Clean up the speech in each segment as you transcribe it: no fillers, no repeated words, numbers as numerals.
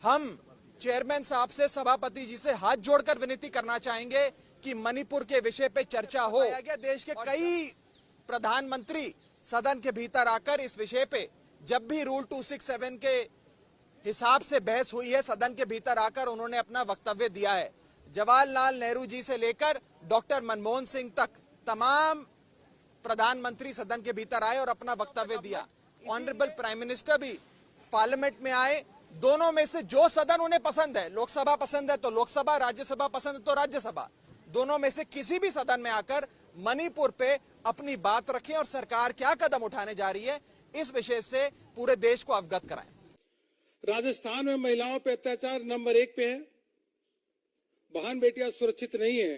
हम चेयरमैन साहब से, सभापति जी से हाथ जोड़कर विनती करना चाहेंगे कि मणिपुर के विषय पे चर्चा हो। देश के कई प्रधानमंत्री सदन के भीतर आकर इस विषय पे जब भी रूल 267 के हिसाब से बहस हुई है, सदन के भीतर आकर उन्होंने अपना वक्तव्य दिया है। जवाहरलाल नेहरू जी से लेकर डॉक्टर मनमोहन सिंह तक तमाम प्रधानमंत्री सदन के भीतर आए और अपना वक्तव्य दिया। ऑनरेबल प्राइम मिनिस्टर भी पार्लियामेंट में आए। दोनों में से जो सदन उन्हें पसंद है, लोकसभा पसंद है तो लोकसभा, राज्यसभा पसंद है तो राज्यसभा, दोनों में से किसी भी सदन में आकर मणिपुर पे अपनी बात रखें और सरकार क्या कदम उठाने जा रही है इस विषय से पूरे देश को अवगत कराएं। राजस्थान में महिलाओं पे अत्याचार नंबर 1 पे है। बहन बेटियां सुरक्षित नहीं है।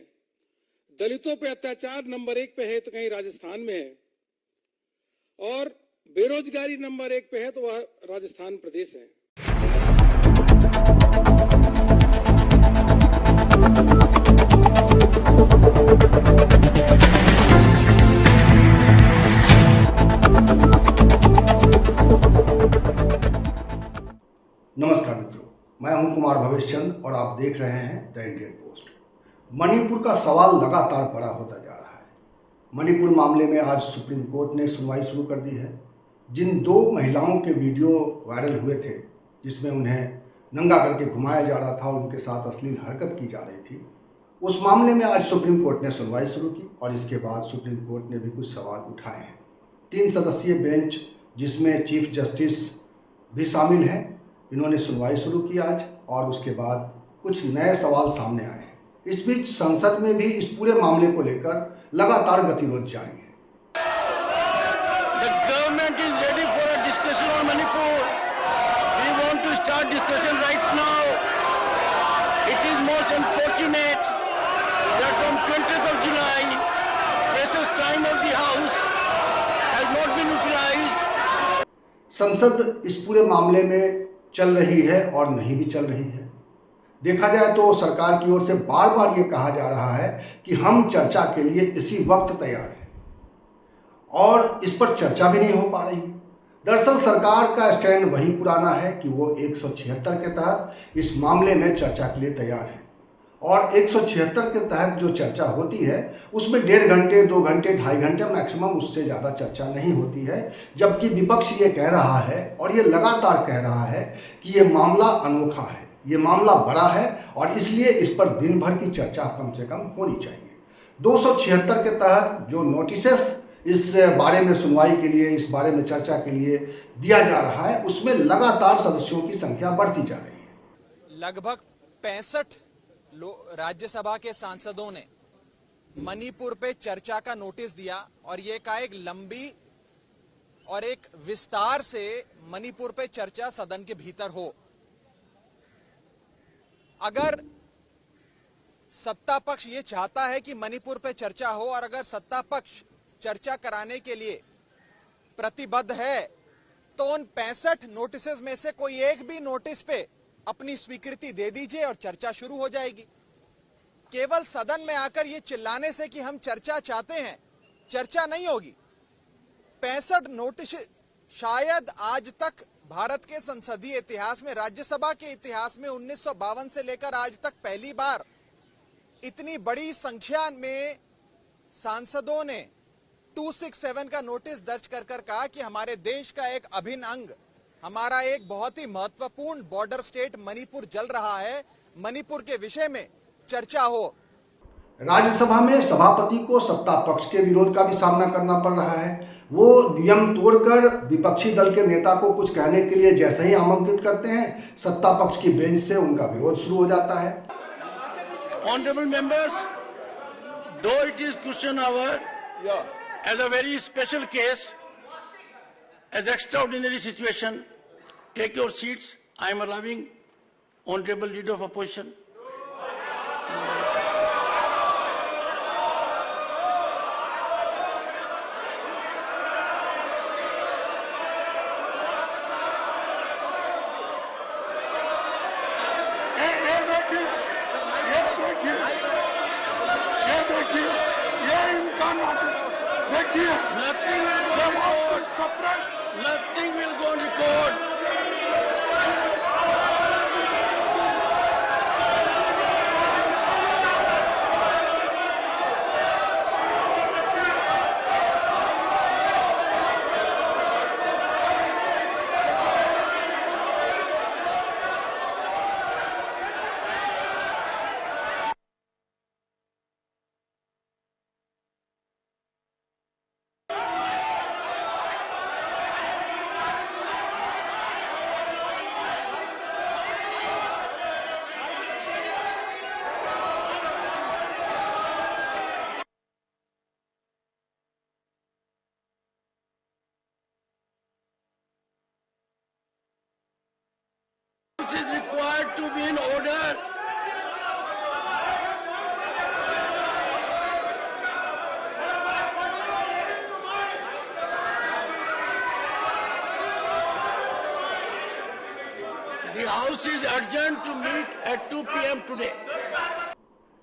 दलितों पे अत्याचार नंबर 1 पे है तो कहीं राजस्थान में है, और बेरोजगारी नंबर 1 पे है तो वह राजस्थान प्रदेश है। नमस्कार मित्रों, मैं हूं कुमार भवेश चंद और आप देख रहे हैं द इंडियन पोस्ट। मणिपुर का सवाल लगातार बड़ा होता जा रहा है। मणिपुर मामले में आज सुप्रीम कोर्ट ने सुनवाई शुरू कर दी है। जिन 2 महिलाओं के वीडियो वायरल हुए थे जिसमें उन्हें नंगा करके घुमाया जा रहा था और उनके साथ अश्लील हरकत की जा रही थी, उस मामले में आज सुप्रीम कोर्ट ने सुनवाई शुरू की और इसके बाद सुप्रीम कोर्ट ने भी कुछ सवाल उठाए हैं। 3 सदस्यीय बेंच जिसमें चीफ जस्टिस भी शामिल हैं, इन्होंने सुनवाई शुरू की आज, और उसके बाद कुछ नए सवाल सामने आए हैं। इस बीच संसद में भी इस पूरे मामले को लेकर लगातार गतिरोध जारी है। The government is ready for a discussion on Manipur. We want to start discussion right now. It is most unfortunate that on 20th of July, precious time of the House has not been utilized. संसद इस पूरे मामले में चल रही है और नहीं भी चल रही है। देखा जाए तो सरकार की ओर से बार बार ये कहा जा रहा है कि हम चर्चा के लिए इसी वक्त तैयार हैं, और इस पर चर्चा भी नहीं हो पा रही। दरअसल सरकार का स्टैंड वही पुराना है कि वो 176 के तहत इस मामले में चर्चा के लिए तैयार है, और 176 के तहत जो चर्चा होती है उसमें 1.5 घंटे, 2 घंटे, 2.5 घंटे मैक्सिमम, उससे ज़्यादा चर्चा नहीं होती है। जबकि विपक्ष ये कह रहा है और ये लगातार कह रहा है कि ये मामला अनोखा है, ये मामला बड़ा है और इसलिए इस पर दिन भर की चर्चा कम से कम होनी चाहिए। 276 के तहत जो नोटिसेस इस बारे में सुनवाई के लिए, इस बारे में चर्चा के लिए दिया जा रहा है, उसमें लगातार सदस्यों की संख्या बढ़ती जा रही है। लगभग 65 राज्यसभा के सांसदों ने मणिपुर पे चर्चा का नोटिस दिया और ये का एक लंबी और एक विस्तार से मणिपुर पे चर्चा सदन के भीतर हो। अगर सत्ता पक्ष ये चाहता है कि मणिपुर पे चर्चा हो और अगर सत्ता पक्ष चर्चा कराने के लिए प्रतिबद्ध है तो उन 65 नोटिसेस में से कोई एक भी नोटिस पे अपनी स्वीकृति दे दीजिए और चर्चा शुरू हो जाएगी। केवल सदन में आकर ये चिल्लाने से कि हम चर्चा चाहते हैं, चर्चा नहीं होगी। 65 नोटिस शायद आज तक भारत के संसदीय इतिहास में, राज्यसभा के इतिहास में 1952 से लेकर आज तक पहली बार इतनी बड़ी संख्या में सांसदों ने 267 का नोटिस दर्ज कर कहा कि हमारे देश का एक अभिन्न अंग, हमारा एक बहुत ही महत्वपूर्ण बॉर्डर स्टेट मणिपुर जल रहा है, मणिपुर के विषय में चर्चा हो। राज्यसभा में सभापति को सत्ता पक्ष के विरोध का भी सामना करना पड़ रहा है। वो नियम तोड़कर विपक्षी दल के नेता को कुछ कहने के लिए जैसे ही आमंत्रित करते हैं, सत्ता पक्ष की बेंच से उनका विरोध शुरू हो जाता है। Honorable members, though it is question hour, as a very special case, as extraordinary situation, take your seats. I am allowing Honorable Leader of Opposition. Nothing will go on record. required to be in order. The House is adjourned to meet at 2 p.m. today.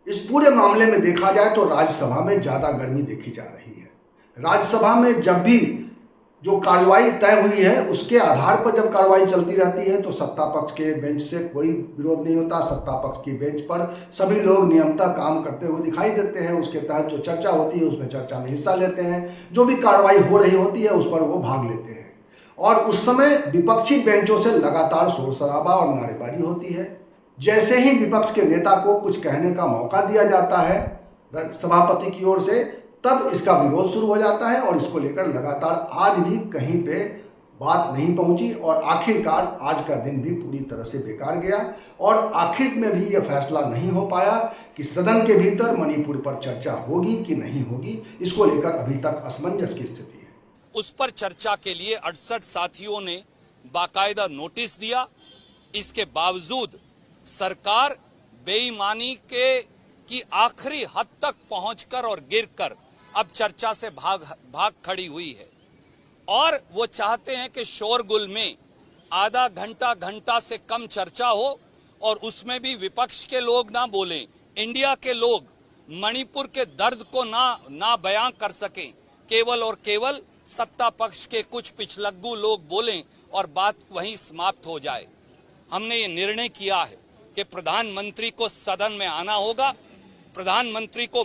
इस पूरे मामले में देखा जाए तो राज्यसभा में ज्यादा गर्मी देखी जा रही है। राज्यसभा में जब भी जो कार्रवाई तय हुई है उसके आधार पर जब कार्रवाई चलती रहती है तो सत्ता पक्ष के बेंच से कोई विरोध नहीं होता। सत्ता पक्ष की बेंच पर सभी लोग नियमतः काम करते हुए दिखाई देते हैं। उसके तहत जो चर्चा होती है उसमें चर्चा में हिस्सा लेते हैं। जो भी कार्रवाई हो रही होती है उस पर वो भाग लेते हैं और उस समय विपक्षी बेंचों से लगातार शोर शराबा और नारेबाजी होती है। जैसे ही विपक्ष के नेता को कुछ कहने का मौका दिया जाता है सभापति की ओर से, तब इसका विरोध शुरू हो जाता है और इसको लेकर लगातार आज भी कहीं पे बात नहीं पहुंची और आखिरकार आज का दिन भी पूरी तरह से बेकार गया और आखिर में भी यह फैसला नहीं हो पाया कि सदन के भीतर मणिपुर पर चर्चा होगी कि नहीं होगी। इसको लेकर अभी तक असमंजस की स्थिति है। उस पर चर्चा के लिए 68 साथियों ने बाकायदा नोटिस दिया। इसके बावजूद सरकार बेईमानी की आखिरी हद तक पहुंचकर और गिरकर अब चर्चा से भाग खड़ी हुई है और वो चाहते हैं कि शोरगुल में आधा घंटा से कम चर्चा हो और उसमें भी विपक्ष के लोग ना बोलें, इंडिया के लोग मणिपुर के दर्द को ना बयां कर सकें। केवल और केवल सत्ता पक्ष के कुछ पिछलग्गू लोग बोलें और बात वहीं समाप्त हो जाए। हमने ये निर्णय किया है कि प्रधानमंत्री को सदन में आना होगा। प्रधानमंत्री को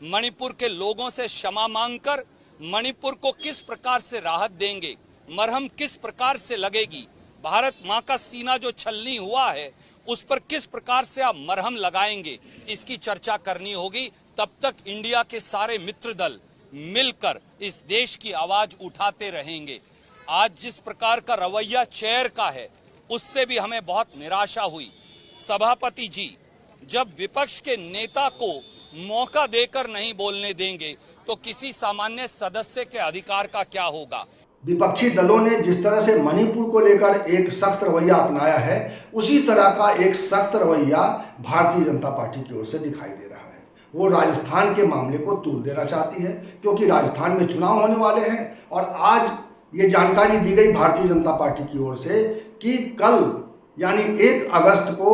मणिपुर के लोगों से क्षमा मांगकर मणिपुर को किस प्रकार से राहत देंगे, मरहम किस प्रकार से लगेगी, भारत मां का सीना जो छलनी हुआ है उस पर किस प्रकार से आप मरहम लगाएंगे, इसकी चर्चा करनी होगी। तब तक इंडिया के सारे मित्र दल मिलकर इस देश की आवाज उठाते रहेंगे। आज जिस प्रकार का रवैया चेयर का है उससे भी हमें बहुत निराशा हुई। सभापति जी जब विपक्ष के नेता को मौका देकर नहीं बोलने देंगे तो किसी सामान्य सदस्य के अधिकार का क्या होगा। विपक्षी दलों ने जिस तरह से मणिपुर को लेकर एक सख्त रवैया अपनाया है उसी तरह का एक सख्त रवैया भारतीय जनता पार्टी की ओर से दिखाई दे रहा है। वो राजस्थान के मामले को तूल देना चाहती है क्योंकि राजस्थान में चुनाव होने वाले हैं और आज ये जानकारी दी गई भारतीय जनता पार्टी की ओर से कि कल यानी 1 अगस्त को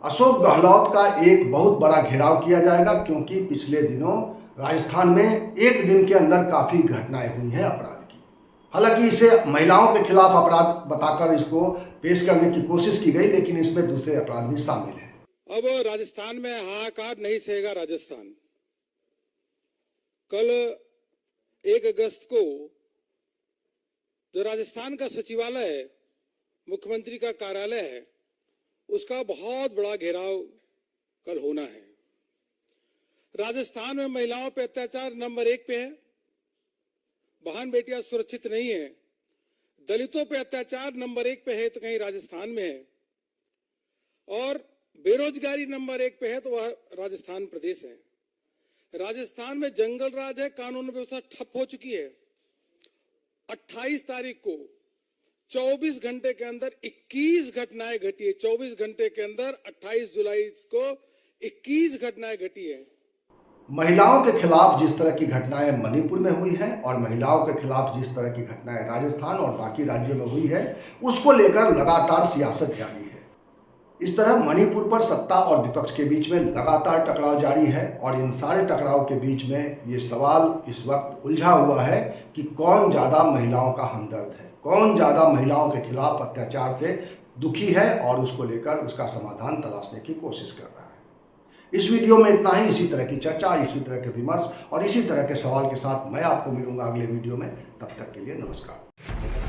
अशोक गहलोत का एक बहुत बड़ा घेराव किया जाएगा क्योंकि पिछले दिनों राजस्थान में एक दिन के अंदर काफ़ी घटनाएं हुई हैं अपराध की। हालांकि इसे महिलाओं के खिलाफ अपराध बताकर इसको पेश करने की कोशिश की गई लेकिन इसमें दूसरे अपराध भी शामिल हैं। अब राजस्थान में हाहाकार नहीं सहेगा राजस्थान। कल 1 अगस्त को जो राजस्थान का सचिवालय है, मुख्यमंत्री का कार्यालय है, उसका बहुत बड़ा घेराव कल होना है। राजस्थान में महिलाओं पे अत्याचार नंबर 1 पे है। बहन बेटियां सुरक्षित नहीं है। दलितों पे अत्याचार नंबर 1 पे है तो कहीं राजस्थान में है और बेरोजगारी नंबर 1 पे है तो वह राजस्थान प्रदेश है। राजस्थान में जंगल राज है, कानून व्यवस्था ठप हो चुकी है। 28 तारीख को 24 घंटे के अंदर 21 घटनाएं घटी है। 24 घंटे के अंदर 28 जुलाई को 21 घटनाएं घटी है। महिलाओं के खिलाफ जिस तरह की घटनाएं मणिपुर में हुई हैं और महिलाओं के खिलाफ जिस तरह की घटनाएं राजस्थान और बाकी राज्यों में हुई है उसको लेकर लगातार सियासत जारी है। इस तरह मणिपुर पर सत्ता और विपक्ष के बीच में लगातार टकराव जारी है और इन सारे टकराव के बीच में ये सवाल इस वक्त उलझा हुआ है कि कौन ज़्यादा महिलाओं का हमदर्द है, कौन ज़्यादा महिलाओं के खिलाफ अत्याचार से दुखी है और उसको लेकर उसका समाधान तलाशने की कोशिश कर रहा है। इस वीडियो में इतना ही। इसी तरह की चर्चा, इसी तरह के विमर्श और इसी तरह के सवाल के साथ मैं आपको मिलूंगा अगले वीडियो में। तब तक के लिए नमस्कार।